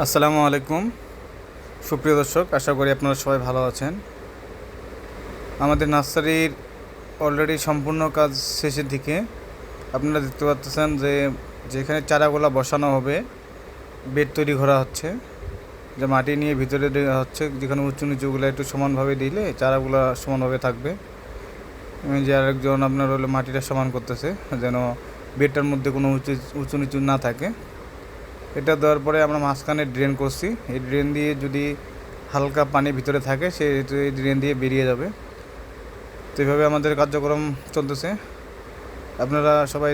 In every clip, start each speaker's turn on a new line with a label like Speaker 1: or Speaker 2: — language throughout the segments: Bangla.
Speaker 1: আসসালামু আলাইকুম সুপ্রিয় দর্শক, আশা করি আপনারা সবাই ভালো আছেন। আমাদের নার্সারির অলরেডি সম্পূর্ণ কাজ শেষের দিকে। আপনারা দেখতে পাচ্ছেন যে যেখানে চারাগুলো বসানো হবে বেড তৈরি করা হচ্ছে, যে মাটি নিয়ে ভিতরে দেওয়া হচ্ছে, যেখানে উঁচু নিচুগুলো একটু সমানভাবে দিলে চারাগুলো সমানভাবে থাকবে। যে আরেকজন আপনার হলো মাটিটা সমান করতেছে যেন বেডটার মধ্যে কোনো উঁচু নিচু না থাকে। এটা দেওয়ার পরে আমরা মাঝখানে ড্রেন করছি। এই ড্রেন দিয়ে যদি হালকা পানি ভিতরে থাকে সে এই ড্রেন দিয়ে বেরিয়ে যাবে। তো এইভাবে আমাদের কার্যক্রম চলতেছে। আপনারা সবাই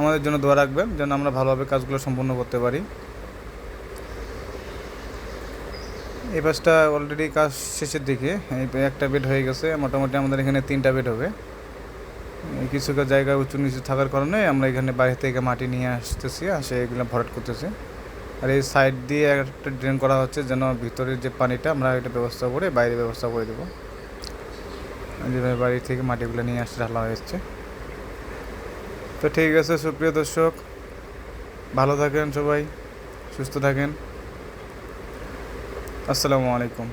Speaker 1: আমাদের জন্য দোয়া রাখবেন যেন আমরা ভালোভাবে কাজগুলো সম্পূর্ণ করতে পারি। এই পাশটা অলরেডি কাজ শেষের দিকে। এই একটা বেড হয়ে গেছে, মোটামুটি আমাদের এখানে 3টা বেড হবে। কিছু জায়গায় উঁচু নিচু থাকার কারণে আমরা এখানে বাইরে থেকে মাটি নিয়ে আসতেছি, আসে এগুলো ভরাট করতেছি। আর এই সাইড দিয়ে একটা ড্রেন করা হচ্ছে যেন ভিতরের যে পানিটা আমরা একটা ব্যবস্থা করে বাইরে ব্যবস্থা করে দেবো। যেভাবে বাড়ি থেকে মাটিগুলো নিয়ে আসতে ঢালা হয়েছে। তো ঠিক আছে সুপ্রিয় দর্শক, ভালো থাকেন সবাই, সুস্থ থাকেন। আসসালামু আলাইকুম।